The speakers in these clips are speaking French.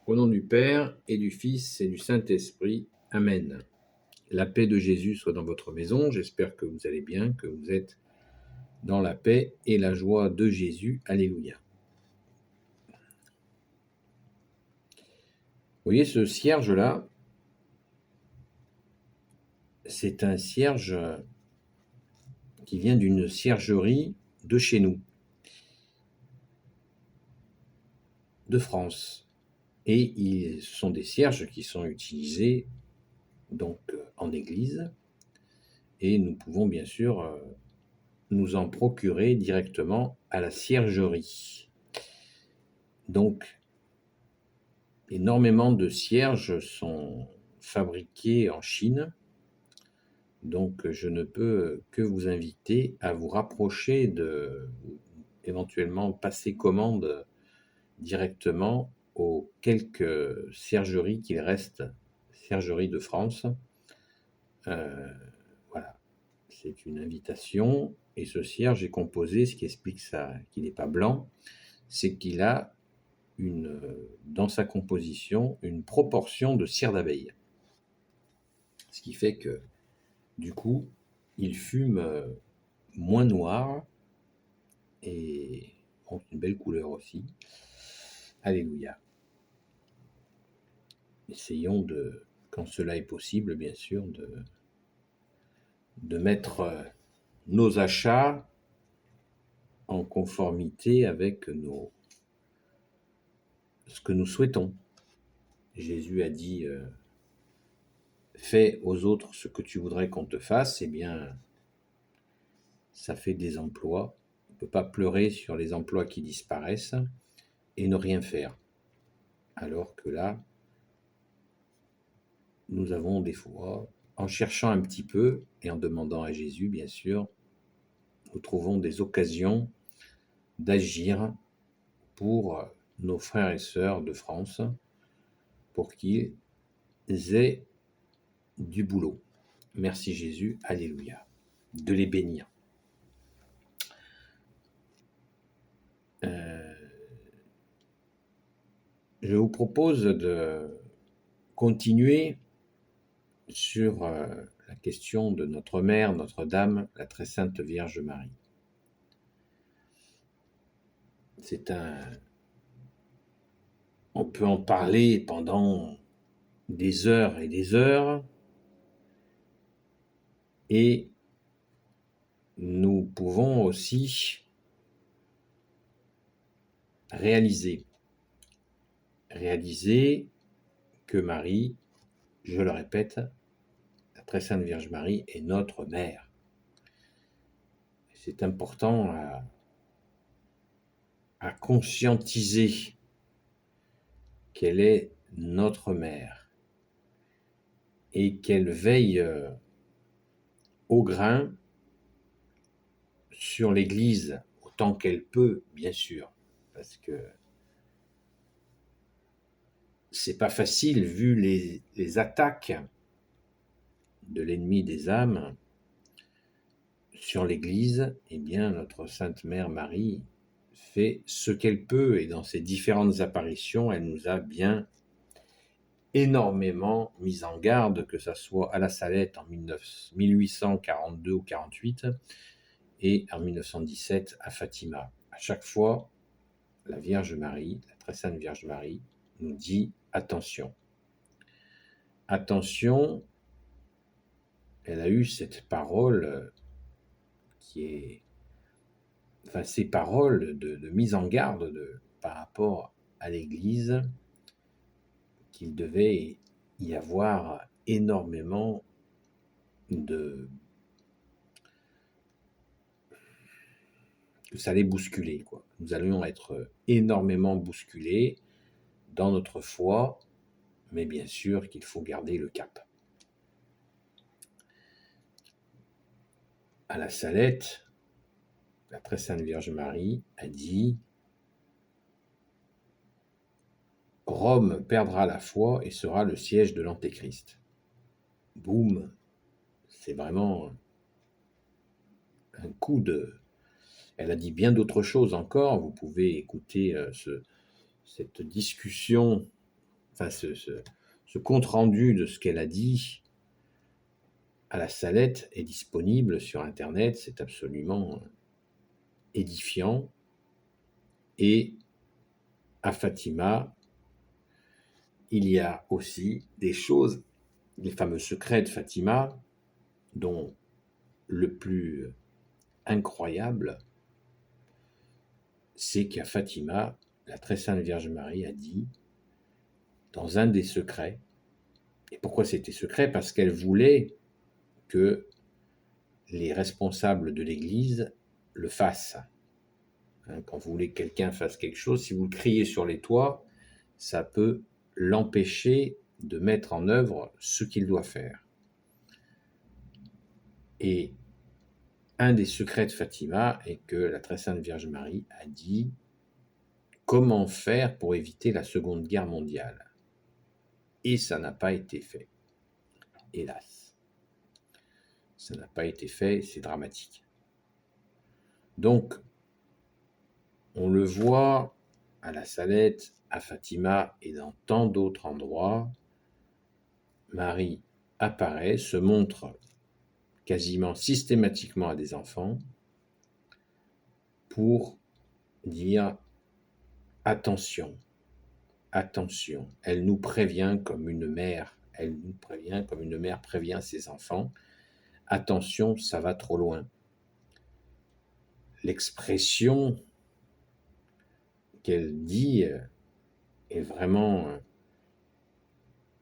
Au nom du Père et du Fils et du Saint-Esprit. Amen. La paix de Jésus soit dans votre maison. J'espère que vous allez bien, que vous êtes dans la paix et la joie de Jésus. Alléluia. Vous voyez ce cierge-là, c'est un cierge qui vient d'une ciergerie de chez nous, de France. Et ce sont des cierges qui sont utilisés donc en église. Et nous pouvons bien sûr nous en procurer directement à la ciergerie. Donc, énormément de cierges sont fabriqués en Chine. Donc, je ne peux que vous inviter à vous rapprocher éventuellement passer commande directement aux quelques ciergeries qu'il reste, ciergeries de France. Voilà, c'est une invitation. Et ce cierge est composé, ce qui explique ça, qu'il n'est pas blanc, c'est qu'il a dans sa composition une proportion de cire d'abeille. Ce qui fait que, du coup, il fume moins noir et donc une belle couleur aussi. Alléluia. Essayons quand cela est possible, bien sûr, de mettre nos achats en conformité avec ce que nous souhaitons. Jésus a dit fais aux autres ce que tu voudrais qu'on te fasse. Eh bien, ça fait des emplois. On ne peut pas pleurer sur les emplois qui disparaissent et ne rien faire. Alors que là, nous avons des fois, en cherchant un petit peu et en demandant à Jésus, bien sûr, nous trouvons des occasions d'agir pour nos frères et sœurs de France, pour qu'ils aient du boulot. Merci Jésus, alléluia, de les bénir. Je vous propose de continuer sur la question de notre mère, Notre-Dame, la très sainte Vierge Marie. On peut en parler pendant des heures et des heures, et nous pouvons aussi réaliser que Marie, je le répète, la très sainte Vierge Marie est notre mère. C'est important à conscientiser qu'elle est notre mère et qu'elle veille au grain sur l'Église autant qu'elle peut, bien sûr, parce que c'est pas facile vu les attaques de l'ennemi des âmes sur l'Église. Eh bien, notre Sainte Mère Marie fait ce qu'elle peut, et dans ses différentes apparitions, elle nous a bien énormément mis en garde, que ce soit à la Salette en 1842 ou 48 et en 1917 à Fatima. À chaque fois, la Vierge Marie, la très sainte Vierge Marie, nous dit attention. Attention, elle a eu cette parole ces paroles de mise en garde par rapport à l'Église, qu'il devait y avoir énormément que ça allait bousculer, quoi. Nous allions être énormément bousculés dans notre foi, mais bien sûr qu'il faut garder le cap. À la Salette, la très sainte Vierge Marie a dit « Rome perdra la foi et sera le siège de l'Antéchrist. » Boum, c'est vraiment un coup de... Elle a dit bien d'autres choses encore. Vous pouvez écouter cette discussion enfin ce compte-rendu de ce qu'elle a dit à la Salette est disponible sur Internet, c'est absolument édifiant. Et à Fatima, il y a aussi des choses, les fameux secrets de Fatima, dont le plus incroyable, c'est qu'à Fatima, la très sainte Vierge Marie a dit, dans un des secrets, et pourquoi c'était secret? Parce qu'elle voulait que les responsables de l'Église le fassent. Quand vous voulez que quelqu'un fasse quelque chose, si vous le criez sur les toits, ça peut l'empêcher de mettre en œuvre ce qu'il doit faire. Et un des secrets de Fatima est que la très sainte Vierge Marie a dit comment faire pour éviter la Seconde Guerre mondiale. Et ça n'a pas été fait. Hélas. Ça n'a pas été fait, c'est dramatique. Donc, on le voit à la Salette, à Fatima et dans tant d'autres endroits, Marie apparaît, se montre quasiment systématiquement à des enfants pour dire attention, attention. Elle nous prévient comme une mère, prévient ses enfants. Attention, ça va trop loin. L'expression qu'elle dit est vraiment,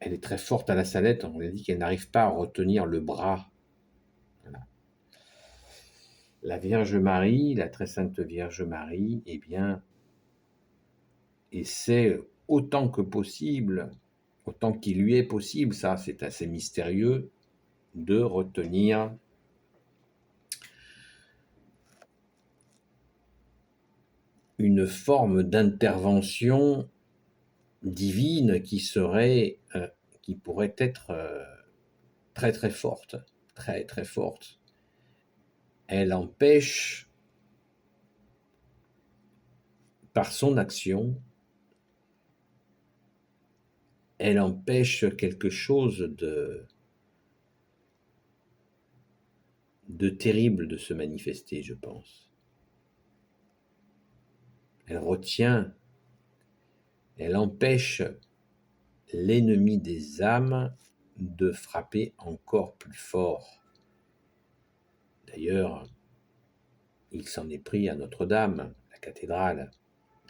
elle est très forte à la Salette. On a dit qu'elle n'arrive pas à retenir le bras. Voilà. La Vierge Marie, la très sainte Vierge Marie, eh bien, essaie autant que possible, autant qu'il lui est possible, ça c'est assez mystérieux, de retenir une forme d'intervention divine qui pourrait être très très forte, très très forte. Elle empêche, par son action, elle empêche quelque chose de terrible de se manifester, je pense. Elle retient, elle empêche l'ennemi des âmes de frapper encore plus fort. D'ailleurs, il s'en est pris à Notre-Dame, la cathédrale.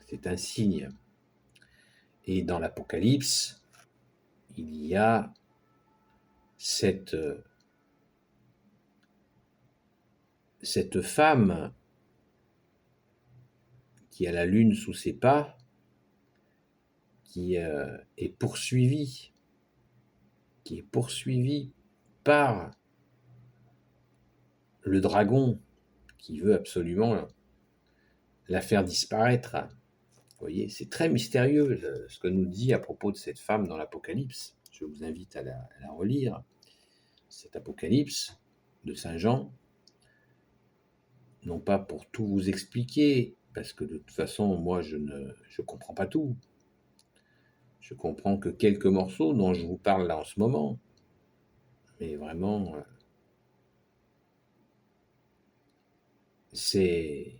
C'est un signe. Et dans l'Apocalypse, il y a cette femme qui a la lune sous ses pas, qui est poursuivie par le dragon qui veut absolument la faire disparaître. Vous voyez, c'est très mystérieux ce que nous dit à propos de cette femme dans l'Apocalypse. Je vous invite à la relire, cet Apocalypse de Saint Jean. Non pas pour tout vous expliquer, parce que de toute façon, moi, je comprends pas tout. Je comprends que quelques morceaux dont je vous parle là en ce moment. Mais vraiment, c'est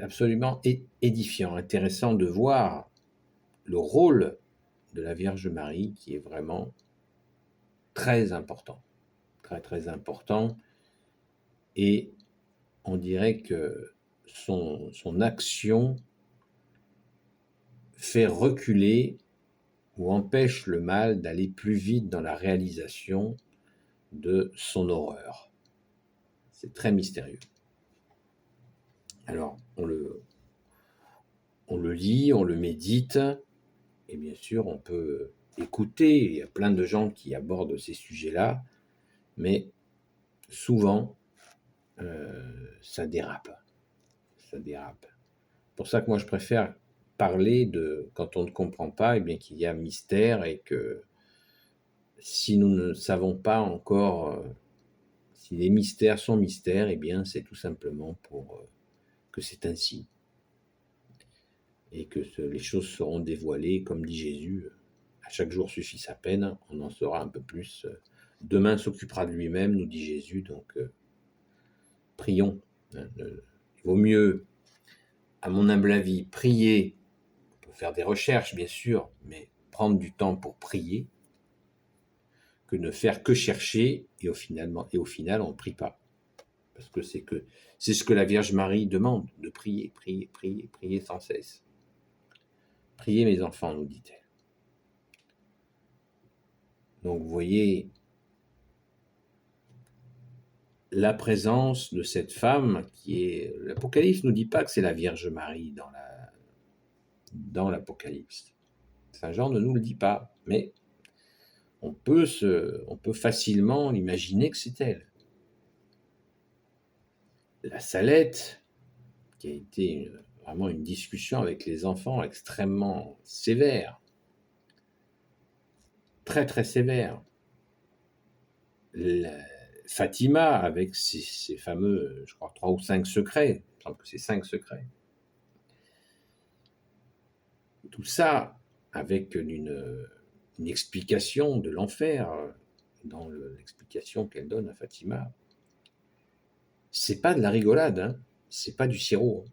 absolument édifiant, intéressant de voir le rôle de la Vierge Marie qui est vraiment très important. Très, très important. Et on dirait que son action fait reculer ou empêche le mal d'aller plus vite dans la réalisation de son horreur. C'est très mystérieux. Alors, on le lit, on le médite, et bien sûr, on peut écouter. Il y a plein de gens qui abordent ces sujets-là, mais souvent, ça dérape. Ça dérape. C'est pour ça que moi, je préfère parler de quand on ne comprend pas, eh bien qu'il y a mystère et que si nous ne savons pas encore si les mystères sont mystères, eh bien c'est tout simplement pour que c'est ainsi. et que les choses seront dévoilées, comme dit Jésus, à chaque jour suffit sa peine, on en saura un peu plus. Demain s'occupera de lui-même, nous dit Jésus, donc prions. Il vaut mieux, à mon humble avis, prier. On peut faire des recherches, bien sûr, mais prendre du temps pour prier, que ne faire que chercher, et au final, on ne prie pas. Parce que c'est ce que la Vierge Marie demande, de prier, prier, prier, prier sans cesse. Priez mes enfants, nous dit-elle. Donc vous voyez la présence de cette femme qui est... L'Apocalypse ne nous dit pas que c'est la Vierge Marie dans l'Apocalypse. Saint Jean ne nous le dit pas, mais on peut facilement imaginer que c'est elle. La Salette, qui a été vraiment une discussion avec les enfants extrêmement sévère, très très sévère. Fatima, avec ses fameux, je crois, 3 ou 5 secrets, il me semble que c'est 5 secrets. Tout ça avec une explication de l'enfer, dans l'explication qu'elle donne à Fatima. C'est pas de la rigolade, hein, c'est pas du sirop.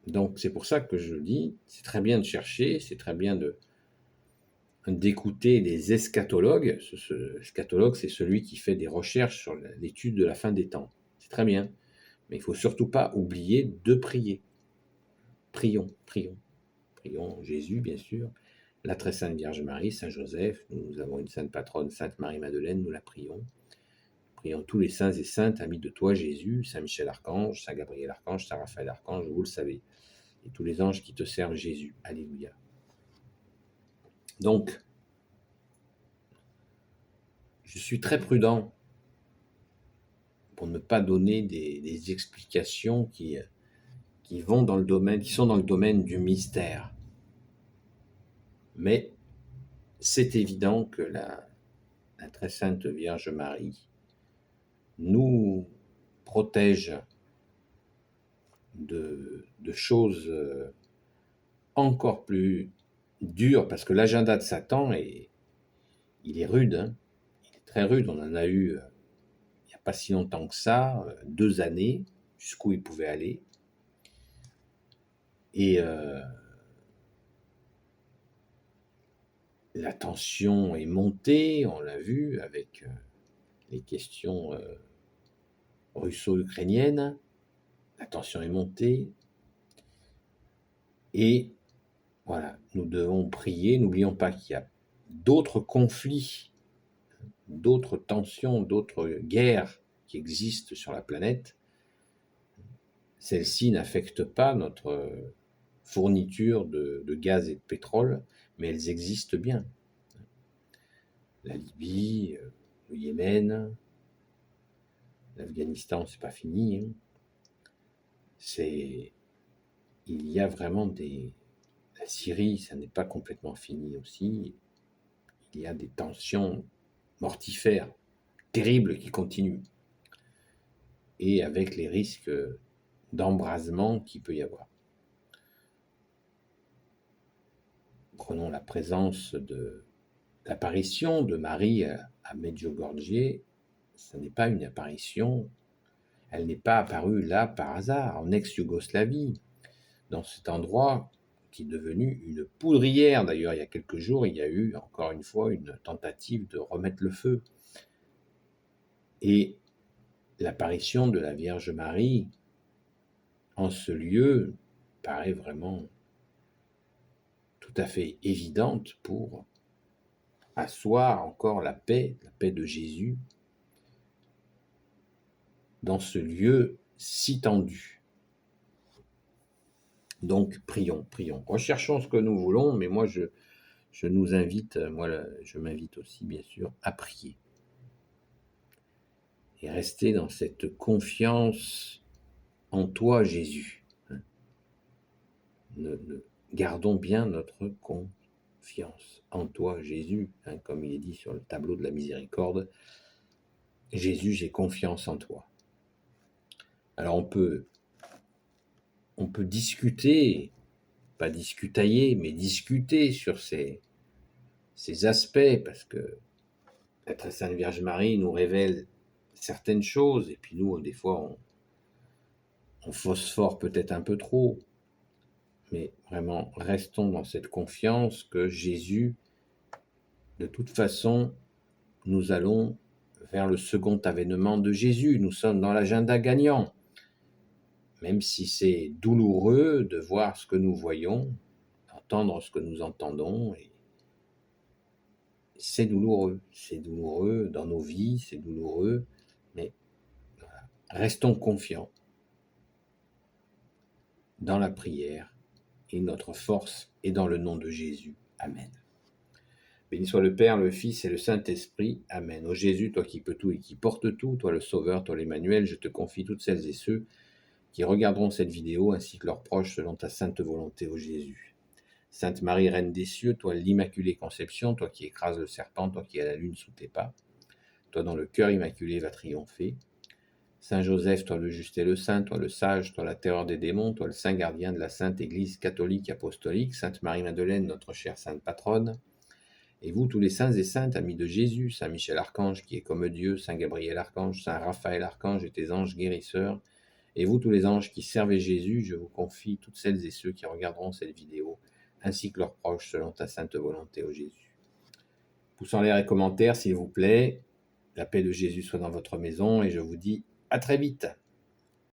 Donc c'est pour ça que je dis, c'est très bien de chercher, c'est très bien d'écouter les eschatologues. Eschatologue, c'est celui qui fait des recherches sur l'étude de la fin des temps. C'est très bien, mais il ne faut surtout pas oublier de prier. Prions, prions. Prions Jésus, bien sûr, la très sainte Vierge Marie, Saint Joseph, nous avons une sainte patronne, Sainte Marie-Madeleine, nous la prions. Prions tous les saints et saintes, amis de toi Jésus, Saint Michel Archange, Saint Gabriel Archange, Saint Raphaël Archange, vous le savez, et tous les anges qui te servent Jésus. Alléluia. Donc, je suis très prudent pour ne pas donner des explications qui sont dans le domaine du mystère. Mais c'est évident que la très sainte Vierge Marie nous protège de choses encore plus dures, parce que l'agenda de Satan, il est rude, hein. Il est très rude. On en a eu, il n'y a pas si longtemps que ça, 2 années, jusqu'où il pouvait aller. Et la tension est montée, on l'a vu, avec les questions russo-ukrainiennes. La tension est montée. Et voilà, nous devons prier. N'oublions pas qu'il y a d'autres conflits, d'autres tensions, d'autres guerres qui existent sur la planète. Celles-ci n'affectent pas notre fourniture de gaz et de pétrole, mais elles existent bien. La Libye, le Yémen, l'Afghanistan, c'est pas fini. Hein. Il y a vraiment la Syrie, ça n'est pas complètement fini aussi. Il y a des tensions mortifères, terribles qui continuent. Et avec les risques d'embrasement qu'il peut y avoir. Prenons la présence de l'apparition de Marie à Medjugorje. Ce n'est pas une apparition, elle n'est pas apparue là par hasard, en ex-Yougoslavie, dans cet endroit qui est devenu une poudrière. D'ailleurs, il y a quelques jours, il y a eu encore une fois une tentative de remettre le feu. Et l'apparition de la Vierge Marie en ce lieu paraît vraiment tout à fait évidente pour asseoir encore la paix de Jésus dans ce lieu si tendu. Donc prions, prions. Recherchons ce que nous voulons, mais moi je nous invite, je m'invite aussi bien sûr à prier. Et rester dans cette confiance en toi Jésus. Gardons bien notre confiance en toi Jésus, comme il est dit sur le tableau de la miséricorde. Jésus, j'ai confiance en toi. Alors on peut on peut discuter, pas discutailler, mais discuter sur ces aspects, parce que la très Sainte Vierge Marie nous révèle certaines choses, et puis nous, des fois, on phosphore peut-être un peu trop, mais vraiment, restons dans cette confiance que Jésus, de toute façon, nous allons vers le second avènement de Jésus. Nous sommes dans l'agenda gagnant. Même si c'est douloureux de voir ce que nous voyons, d'entendre ce que nous entendons, et c'est douloureux dans nos vies, c'est douloureux, mais voilà, restons confiants dans la prière, et notre force est dans le nom de Jésus. Amen. Béni soit le Père, le Fils et le Saint-Esprit. Amen. Ô Jésus, toi qui peux tout et qui portes tout, toi le Sauveur, toi l'Emmanuel, je te confie toutes celles et ceux qui regarderont cette vidéo, ainsi que leurs proches, selon ta sainte volonté, ô Jésus. Sainte Marie, Reine des cieux, toi l'Immaculée Conception, toi qui écrases le serpent, toi qui as la lune sous tes pas, toi dont le cœur immaculé va triompher. Saint Joseph, toi le juste et le saint, toi le sage, toi la terreur des démons, toi le saint gardien de la Sainte Église catholique apostolique, Sainte Marie-Madeleine, notre chère sainte patronne, et vous tous les saints et saintes, amis de Jésus, Saint Michel Archange qui est comme Dieu, Saint Gabriel Archange, Saint Raphaël Archange et tes anges guérisseurs, et vous tous les anges qui servez Jésus, je vous confie toutes celles et ceux qui regarderont cette vidéo, ainsi que leurs proches, selon ta sainte volonté, ô Jésus. Pouce en l'air et commentaires, s'il vous plaît. La paix de Jésus soit dans votre maison, et je vous dis à très vite.